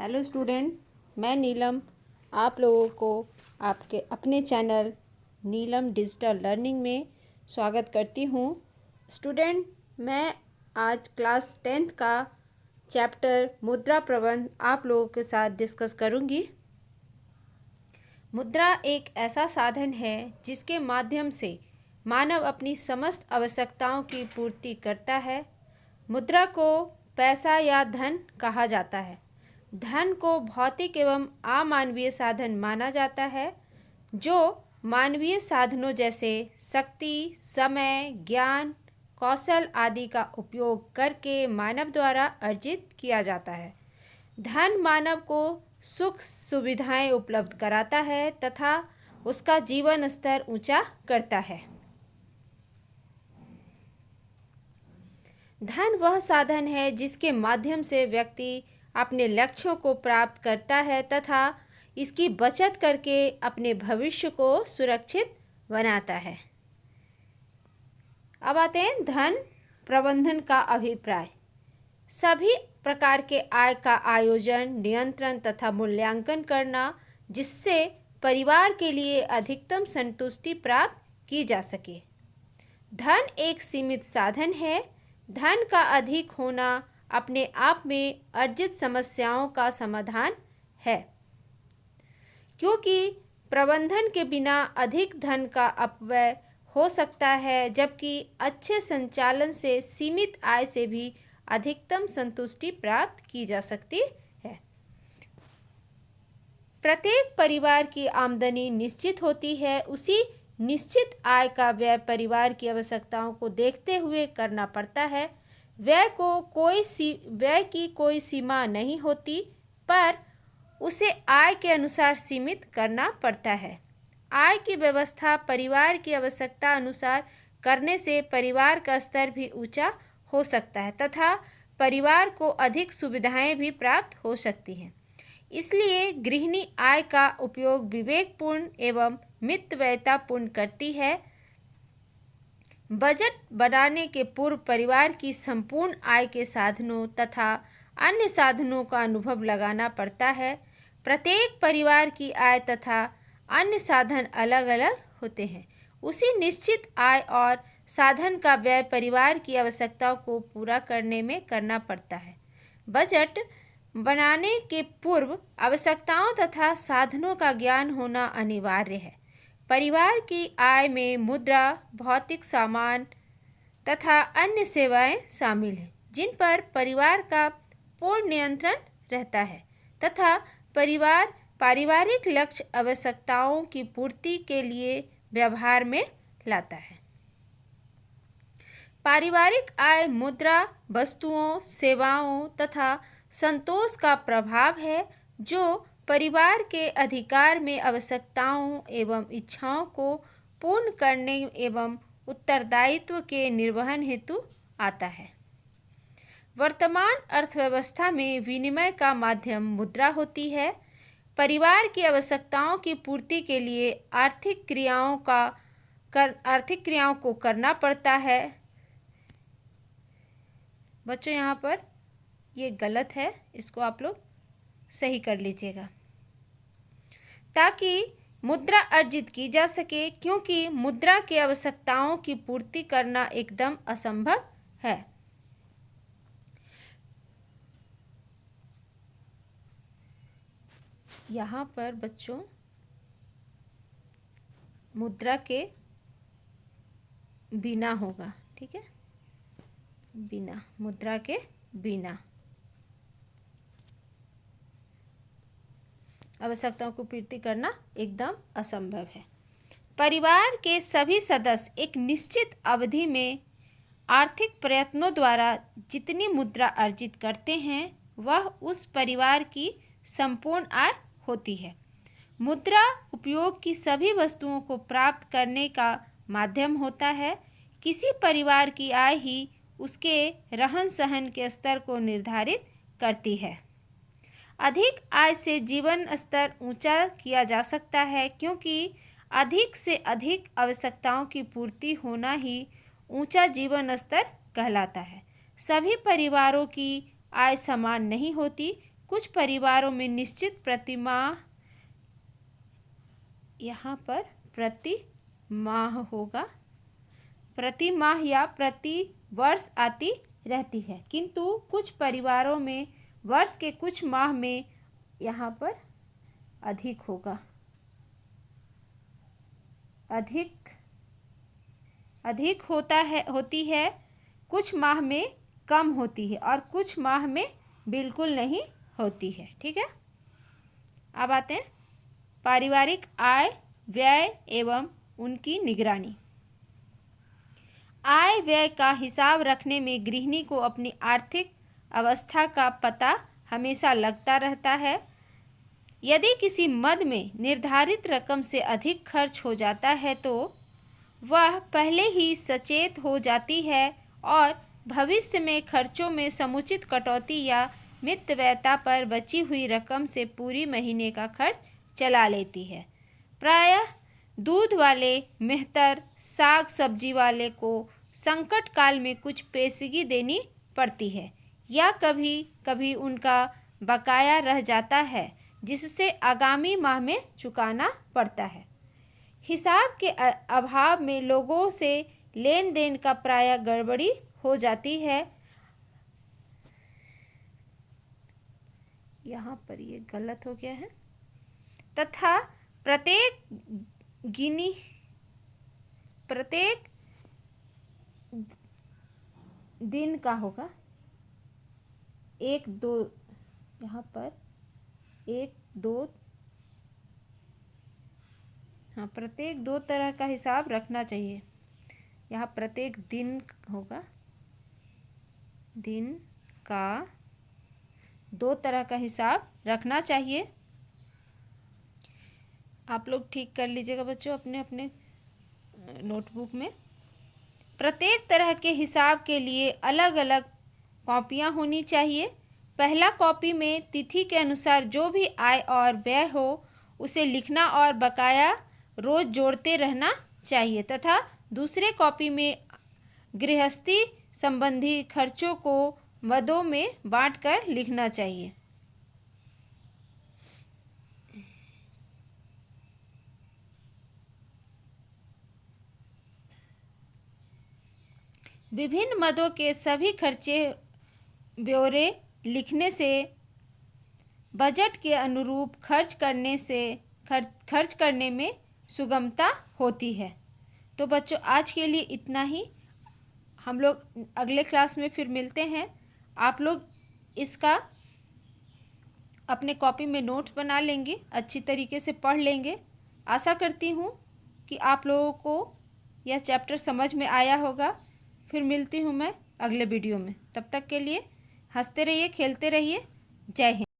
Hello student, मैं नीलम आप लोगों को आपके अपने चैनल नीलम डिजिटल लर्निंग में स्वागत करती हूँ। स्टूडेंट, मैं आज क्लास 10th का चैप्टर मुद्रा प्रबंध आप लोगों के साथ डिस्कस करूँगी। मुद्रा एक ऐसा साधन है जिसके माध्यम से मानव अपनी समस्त आवश्यकताओं की पूर्ति करता है। मुद्रा को पैसा या धन कहा जाता है। धन को भौतिक एवं अमानवीय साधन माना जाता है जो मानवीय साधनों जैसे शक्ति, समय, ज्ञान, कौशल आदि का उपयोग करके मानव द्वारा अर्जित किया जाता है। धन मानव को सुख सुविधाएं उपलब्ध कराता है तथा उसका जीवन स्तर ऊंचा करता है। धन वह साधन है जिसके माध्यम से व्यक्ति अपने लक्ष्यों को प्राप्त करता है तथा इसकी बचत करके अपने भविष्य को सुरक्षित बनाता है। अब आते हैं धन प्रबंधन का अभिप्राय। सभी प्रकार के आय का आयोजन, नियंत्रण तथा मूल्यांकन करना जिससे परिवार के लिए अधिकतम संतुष्टि प्राप्त की जा सके। धन एक सीमित साधन है। धन का अधिक होना अपने आप में अर्जित समस्याओं का समाधान है, क्योंकि प्रबंधन के बिना अधिक धन का अपव्यय हो सकता है, जबकि अच्छे संचालन से सीमित आय से भी अधिकतम संतुष्टि प्राप्त की जा सकती है। प्रत्येक परिवार की आमदनी निश्चित होती है। उसी निश्चित आय का व्यय परिवार की आवश्यकताओं को देखते हुए करना पड़ता है। व्यय की कोई सीमा नहीं होती, पर उसे आय के अनुसार सीमित करना पड़ता है। आय की व्यवस्था परिवार की आवश्यकता अनुसार करने से परिवार का स्तर भी ऊंचा हो सकता है तथा परिवार को अधिक सुविधाएं भी प्राप्त हो सकती हैं। इसलिए गृहिणी आय का उपयोग विवेकपूर्ण एवं मितव्ययितापूर्ण करती है। बजट बनाने के पूर्व परिवार की संपूर्ण आय के साधनों तथा अन्य साधनों का अनुभव लगाना पड़ता है। प्रत्येक परिवार की आय तथा अन्य साधन अलग अलग होते हैं। उसी निश्चित आय और साधन का व्यय परिवार की आवश्यकताओं को पूरा करने में करना पड़ता है। बजट बनाने के पूर्व आवश्यकताओं तथा साधनों का ज्ञान होना अनिवार्य है। परिवार की आय में मुद्रा, भौतिक सामान तथा अन्य सेवाएं शामिल हैं, जिन पर परिवार का पूर्ण नियंत्रण रहता है तथा परिवार पारिवारिक लक्ष्य आवश्यकताओं की पूर्ति के लिए व्यवहार में लाता है। पारिवारिक आय मुद्रा, वस्तुओं, सेवाओं तथा संतोष का प्रभाव है जो परिवार के अधिकार में आवश्यकताओं एवं इच्छाओं को पूर्ण करने एवं उत्तरदायित्व के निर्वहन हेतु आता है। वर्तमान अर्थव्यवस्था में विनिमय का माध्यम मुद्रा होती है। परिवार की आवश्यकताओं की पूर्ति के लिए आर्थिक क्रियाओं को करना पड़ता है। बच्चों, यहाँ पर ये गलत है, इसको आप लोग सही कर लीजिएगा ताकि मुद्रा अर्जित की जा सके, क्योंकि मुद्रा की आवश्यकताओं की पूर्ति करना एकदम असंभव है। यहाँ पर बच्चों मुद्रा के बिना होगा, ठीक है, बिना मुद्रा के बिना आवश्यकताओं को पूर्ति करना एकदम असंभव है। परिवार के सभी सदस्य एक निश्चित अवधि में आर्थिक प्रयत्नों द्वारा जितनी मुद्रा अर्जित करते हैं वह उस परिवार की संपूर्ण आय होती है। मुद्रा उपयोग की सभी वस्तुओं को प्राप्त करने का माध्यम होता है। किसी परिवार की आय ही उसके रहन सहन के स्तर को निर्धारित करती है। अधिक आय से जीवन स्तर ऊंचा किया जा सकता है, क्योंकि अधिक से अधिक आवश्यकताओं की पूर्ति होना ही ऊंचा जीवन स्तर कहलाता है। सभी परिवारों की आय समान नहीं होती। कुछ परिवारों में निश्चित प्रतिमाह, यहाँ पर प्रति माह होगा, प्रति माह या प्रति वर्ष आती रहती है, किंतु कुछ परिवारों में वर्ष के कुछ माह में यहाँ पर अधिक होगा, अधिक होती है, कुछ माह में कम होती है और कुछ माह में बिल्कुल नहीं होती है। ठीक है, अब आते हैं पारिवारिक आय व्यय एवं उनकी निगरानी। आय व्यय का हिसाब रखने में गृहिणी को अपनी आर्थिक अवस्था का पता हमेशा लगता रहता है। यदि किसी मद में निर्धारित रकम से अधिक खर्च हो जाता है तो वह पहले ही सचेत हो जाती है और भविष्य में खर्चों में समुचित कटौती या मितव्ययता पर बची हुई रकम से पूरी महीने का खर्च चला लेती है। प्रायः दूध वाले मेहतर साग सब्जी वाले को संकट काल में कुछ पेशगी देनी पड़ती है या कभी कभी उनका बकाया रह जाता है जिससे आगामी माह में चुकाना पड़ता है। हिसाब के अभाव में लोगों से लेन देन का प्रायः गड़बड़ी हो जाती है। यहाँ पर ये गलत हो गया है, तथा प्रत्येक दिन का होगा एक दो, यहाँ पर एक दो, हाँ प्रत्येक दो तरह का हिसाब रखना चाहिए। यहाँ प्रत्येक दिन होगा, दिन का दो तरह का हिसाब रखना चाहिए। आप लोग ठीक कर लीजिएगा बच्चों अपने अपने नोटबुक में। प्रत्येक तरह के हिसाब के लिए अलग अलग कॉपियाँ होनी चाहिए। पहला कॉपी में तिथि के अनुसार जो भी आय और व्यय हो उसे लिखना और बकाया रोज जोड़ते रहना चाहिए, तथा दूसरे कॉपी में गृहस्थी संबंधी खर्चों को मदों में बांटकर लिखना चाहिए। विभिन्न मदों के सभी खर्चे ब्यौरे लिखने से बजट के अनुरूप खर्च करने में सुगमता होती है। तो बच्चों आज के लिए इतना ही, हम लोग अगले क्लास में फिर मिलते हैं। आप लोग इसका अपने कॉपी में नोट्स बना लेंगे, अच्छी तरीके से पढ़ लेंगे। आशा करती हूँ कि आप लोगों को यह चैप्टर समझ में आया होगा। फिर मिलती हूँ मैं अगले वीडियो में, तब तक के लिए हंसते रहिए, खेलते रहिए। जय हिंद।